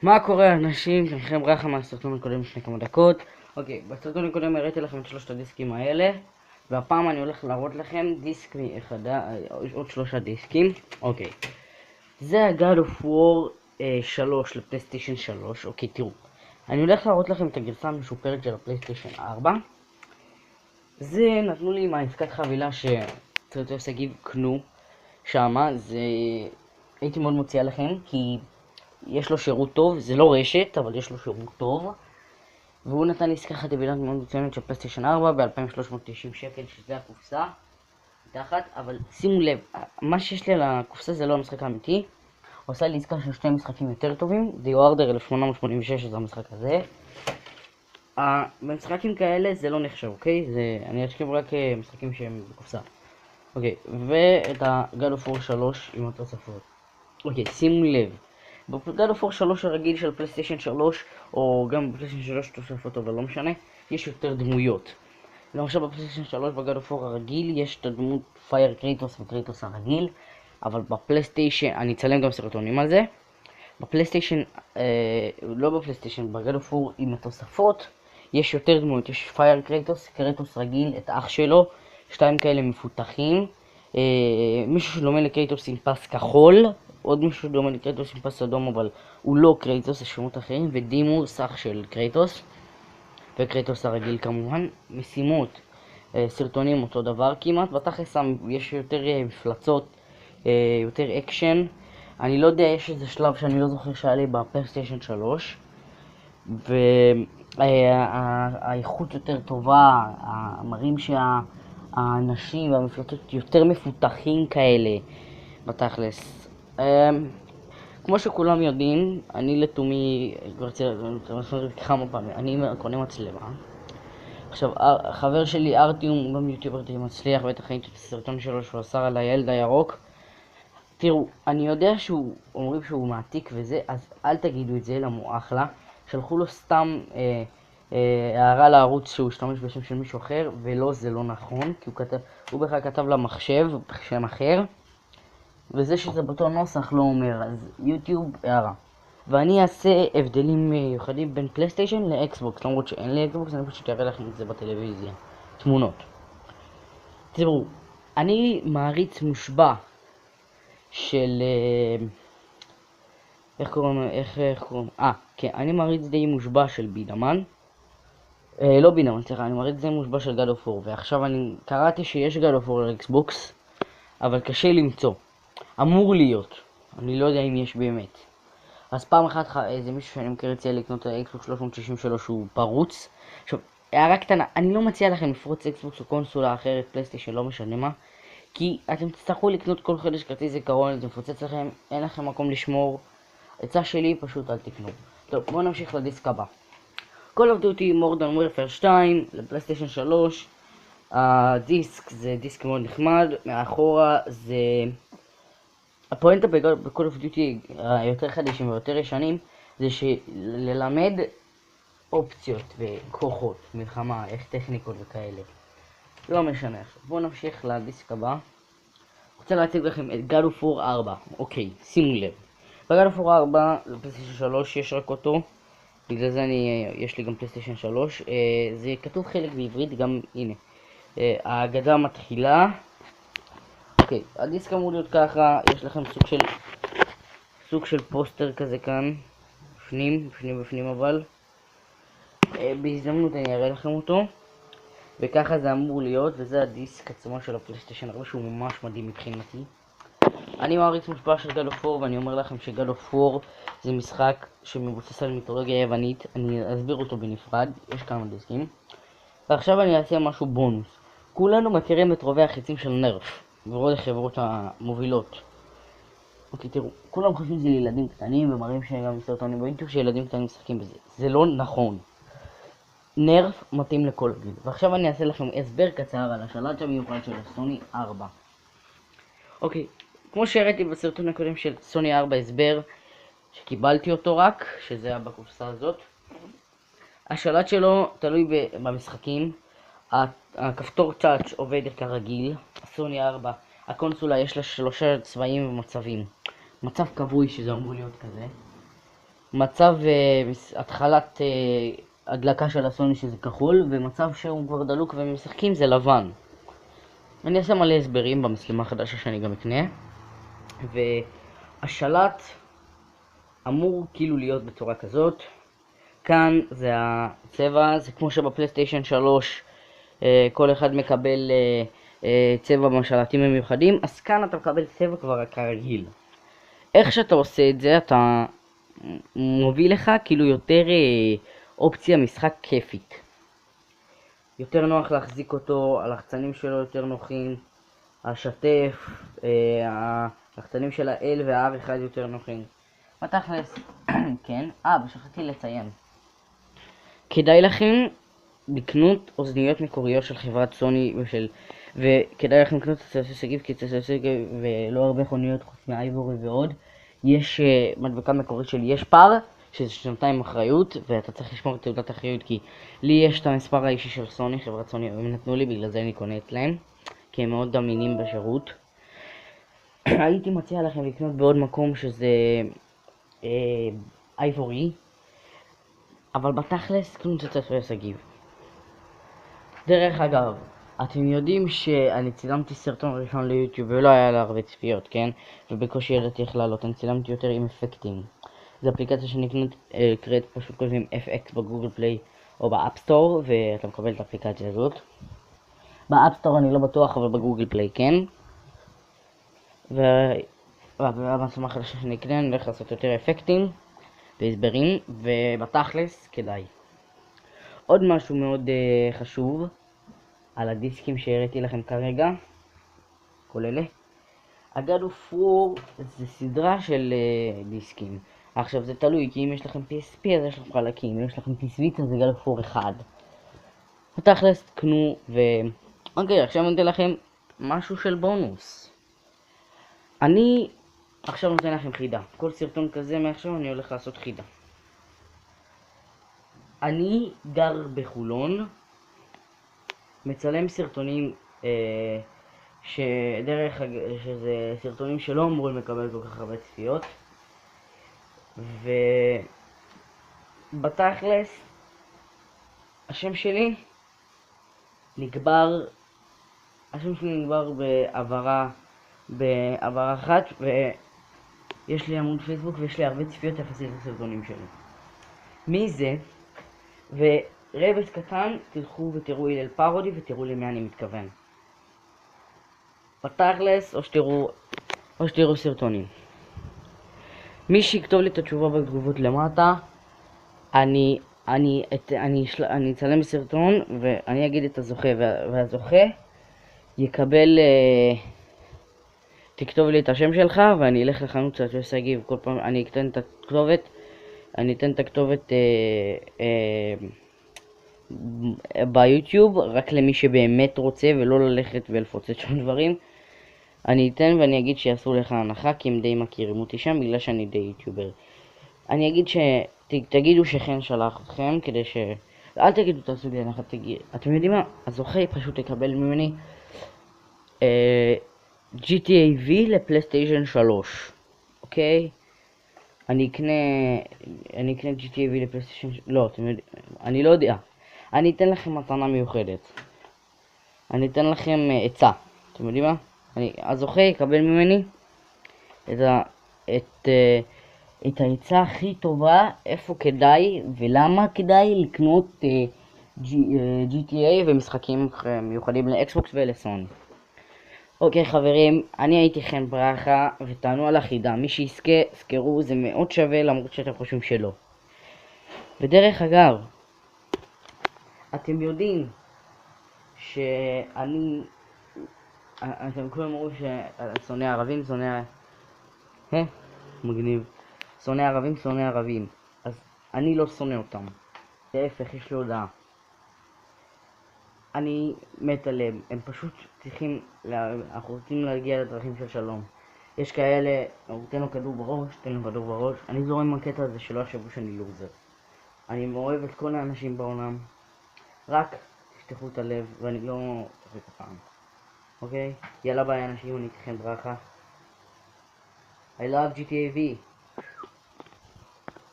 מה קורה אנשים? כאן ברכה מהסרטון הקודם לפני כמה דקות. אוקיי, בסרטון הקודם הראיתי לכם את שלושת הדיסקים האלה, והפעם אני הולך להראות לכם דיסק עוד שלושה דיסקים. אוקיי, זה ה-God of War 3 לפלייסטיישן 3. אוקיי, תראו, אני הולך להראות לכם את הגרסה המשופרת של הפלייסטיישן 4. זה נתנו לי מהעסקת חבילה שצריך להגיד קנו שמה. זה הייתי מאוד מציע לכם כי יש לו שירות טוב, זה לא רשת, אבל יש לו שירות טוב. והוא נתן לי עסקה חבילה מאוד מצוינת של פלייסטיישן 4 ב-2390 שקל, שזה הקופסה מתחת. אבל שימו לב, מה שיש לי על הקופסה זה לא המשחק האמיתי. הוא עושה לי עסקה של שני משחקים יותר טובים, The Order 1886, שזה המשחק הזה. במשחקים כאלה זה לא נחשב, אוקיי? אני אשכב רק משחקים שהם בקופסה. אוקיי, ואת ה-God of War 3 עם התוספות. אוקיי, שימו לב, ב-God of War 3 הרגיל של פלייסטיישן 3, או גם בפלייסטיישן 3 תוספות, אבל לא משנה, יש יותר דמויות. למשל בפלייסטיישן 3 ב-God of War הרגיל יש את הדמות פייר קרייטוס וקרייטוס הרגיל, אבל בפלייסטיישן, אני אצלם גם סרטונים על זה, בפלייסטיישן, לא בפלייסטיישן, ב-God of War עם התוספות, יש יותר דמויות. יש פייר קרייטוס, קרייטוס רגיל, את אח שלו, שתיים כאלה מפותחים, מישהו שדומה לקרייטוס עם פס כחול, עוד מישהו שדומה לקרייטוס עם פס אדום אבל הוא לא קרייטוס, זה שמות אחרים, ודימוס אח של קרייטוס, וקרייטוס הרגיל כמובן. משימות, סרטונים אותו דבר כמעט, בתכלס יש יותר מפלצות, יותר אקשן. אני לא יודע, יש איזה שלב שאני לא זוכר שהיה לי בפלייסטיישן 3, והאיכות יותר טובה, מראים שהאנשים והמפלצות יותר מפותחים כאלה בתכלס. כמו שכולם יודעים, אני לתומי כמה פעמים, אני קונה מצלמה. עכשיו, חבר שלי ארטיום, הוא גם יוטיובר די מצליח, בטח ראיתי את הסרטון שלו שהוא עשה על הילד הירוק. תראו, אני יודע אומרים שהוא מעתיק וזה, אז אל תגידו את זה, למה הוא אחלה. שלחו לו סתם הערה לערוץ שהוא השתמש בשם של מישהו אחר, ולא, זה לא נכון, כי הוא בכלל כתב למחשב בשם אחר, וזה שזה באותו נוסח לא אומר, אז יוטיוב הערה. ואני אעשה הבדלים מיוחדים בין פלייסטיישן לאקסבוקס, למרות שאין לי אקסבוקס, אני פשוט אראה לכם את זה בטלוויזיה, תמונות. תראו, אני מעריץ מושבע של איך קוראים? כן, אני מעריץ די מושבע של בידמן. לא בידמן, סליחה, אני מעריץ די מושבע של God of War, ועכשיו אני קראתי שיש God of War לאקסבוקס, אבל קשה למצוא. אמור להיות, אני לא יודע אם יש באמת. אז פעם אחת איזה מישהו שאני מכיר הציע לקנות את האקסבוקס 363 שהוא פרוץ. עכשיו, הערה קטנה, אני לא מציע לכם לפרוץ אקסבוקס או קונסולה אחרת, פלייסטיישן, לא משנה מה, כי אתם תצטרכו לקנות כל חודש כרטיס זיכרון, זה מפוצץ לכם, אין לכם מקום לשמור. עצה שלי, פשוט אל תקנו. טוב, בואו נמשיך לדיסק הבא. Call of Duty Modern Warfare 2 לפלייסטיישן 3. הדיסק זה דיסק מאוד נחמד, מאחורה זה... הפואנטה ב-Call of Duty היותר חדשים ויותר ישנים זה ללמד אופציות וכוחות, מלחמה, איך טכניקות וכאלה. לא משנה. בואו נמשיך לדיסק הבא. רוצה להציג לכם את God of War 4. אוקיי, שימו לב. ב-God of War 4 לפלייסטיישן 3 יש רק אותו, בגלל זה יש לי גם פלייסטיישן 3. זה כתוב חלק בעברית, גם הנה. ההגדה מתחילה. אוקיי, הדיסק אמור להיות ככה, יש לכם סוג של פוסטר כזה כאן, בפנים אבל. בהזדמנות אני אראה לכם אותו. וככה זה אמור להיות, וזה הדיסק עצמו של הפלייסטיישן 4 שהוא ממש מדהים מבחינתי. אני מעריץ מושפע של God of War, ואני אומר לכם ש-God of War זה משחק שמבוסס על מיתולוגיה יוונית. אני אסביר אותו בנפרד, יש כמה דיסקים. ועכשיו אני אעשה משהו בונוס. כולנו מכירים את רובי החיצים של נרף, ורוב החברות המובילות. אוקיי, תראו, כולם חושבים שזה לילדים קטנים, ומראים שגם סרטונים באינטוב שילדים קטנים משחקים בזה. זה לא נכון. נרף מתאים לכל גיל. ועכשיו אני אעשה לכם הסבר קצר על השלט המיוחד של סוני 4. אוקיי, כמו שהראיתי בסרטון הקודם של סוני 4 הסבר, שקיבלתי אותו רק, שזה היה בקופסה הזאת. השלט שלו תלוי במשחקים. הכפתור טאץ' עובד כרגיל. סוני 4, הקונסולה יש לה 3 צבעים ומצבים. מצב קבוי שזה אמור להיות כזה. מצב התחלת הדלקה של הסוני שזה כחול, ומצב שהוא כבר דלוק ומשחקים זה לבן. אני אעשה מלא הסברים במצלמה החדשה שאני גם אקנה, והשלט אמור כאילו להיות בצורה כזאת. כאן זה הצבע, זה כמו שבפלייסטיישן 3 כל אחד מקבל צבע בשלטים המיוחדים, אז כאן אתה מקבל צבע כבר כרגיל. איך שאתה עושה את זה, אתה מוביל לך כאילו יותר אופציה משחק כיפית. יותר נוח להחזיק אותו, הלחצנים שלו יותר נוחים, השתף, הלחצנים של ה-L וה-R1 יותר נוחים. בתכלס, כן, ושכחתי לציין. כדאי לכם לקנות אוזניות מקוריות של חברת סוני וכדאי לכם לקנות את צלצל שגיב, כי צלצל שגיב ולא הרבה חוניות חוץ מאייבורי ועוד. יש מדבקה מקורית של יש פאר, שזה 2 אחריות, ואתה צריך לשמור את תעודת אחריות, כי לי יש את המספר האישי של סוני, חברת סוני, הם נתנו לי, בגלל זה אני קונה אצלהם, כי הם מאוד אמינים בשירות. הייתי מציע לכם לקנות בעוד מקום שזה אייבורי, אבל בתכלס קנו את צלצל שגיב. דרך אגב, אתם יודעים שאני צילמתי סרטון ראשון ליוטיוב ולא היה לה הרבה צפיות, כן? ובקושי ידעתי איך לעלות, אני צילמתי יותר עם אפקטים. זו אפליקציה שנקראת פשוט כותבים FX בגוגל פליי או באפסטור, ואתה מקבל את האפליקציה הזאת. באפסטור אני לא בטוח, אבל בגוגל פליי כן. ובמצלמה החדשה שנקנה אני הולך לעשות יותר אפקטים והסברים, ובתכלס כדאי. עוד משהו מאוד חשוב על הדיסקים שהראיתי לכם כרגע, כל אלה. God of War זה סדרה של דיסקים. עכשיו זה תלוי, כי אם יש לכם PSP אז יש לכם חלקים, אם יש לכם PS Vita זה God of War 1. בתכלס תקנו אוקיי, עכשיו אני אתן לכם משהו של בונוס. אני עכשיו נותן לכם חידה. כל סרטון כזה מעכשיו אני הולך לעשות חידה. אני גר בחולון, מצלם סרטונים שזה סרטונים שלא אמורים לקבל כל כך הרבה צפיות, ובתכלס השם שלי נגבר בעברה אחת, ויש לי עמוד פייסבוק ויש לי הרבה צפיות יחסית לסרטונים שלי. מי זה? ורבס קטן, תלכו ותראו הלל פרודי ותראו למי אני מתכוון. בתכלס או שתראו סרטונים. מי שיכתוב לי את התשובה בתגובות למטה, אני אצלם סרטון ואני אגיד את הזוכה, והזוכה יקבל, תכתוב לי את השם שלך ואני אלך לחנות צלצל שגיב. כל פעם אני אתן את הכתובת ביוטיוב רק למי שבאמת רוצה, ולא ללכת ולפוצץ שם דברים. אני אתן ואני אגיד שיעשו לך הנחה, כי הם די מכירים אותי שם בגלל שאני די יוטיובר. אני אגיד תגידו שכן שלח אתכם, כדי אל תגידו תעשו לי הנחה, אתם יודעים מה? הזוכה פשוט יקבל ממני GTA V לפלייסטיישן 3, אוקיי? אני אקנה GTA V לפלייסטיישן, לא, אתם יודעים, אני לא יודע. אני אתן לכם מתנה מיוחדת. אני אתן לכם עצה. אתם יודעים מה? הזוכה יקבל ממני את העצה הכי טובה, איפה כדאי ולמה כדאי לקנות GTA ומשחקים מיוחדים לאקסבוקס ולסוני. אוקיי חברים, אני הייתי חן ברכה ותענו על החידה. מי שיזכה, זכרו, זה מאוד שווה למרות שאתם חושבים שלא. ודרך אגב, אתם יודעים אתם כולם אומרים ששונא ערבים, מגניב. שונא ערבים. אז אני לא שונא אותם. להפך, יש לי הודעה. אני מת עליהם. הם פשוט אנחנו רוצים להגיע לדרכים של שלום. יש כאלה, תן לו כדור בראש. אני זורם מהקטע הזה שלא יחשבו שאני לוזר. אני אוהב את כל האנשים בעולם. רק תפתחו את הלב, ואני לא תפתח הפעם. אוקיי? יאללה ביי אנשים, אני איתכם ברכה. I love GTA V.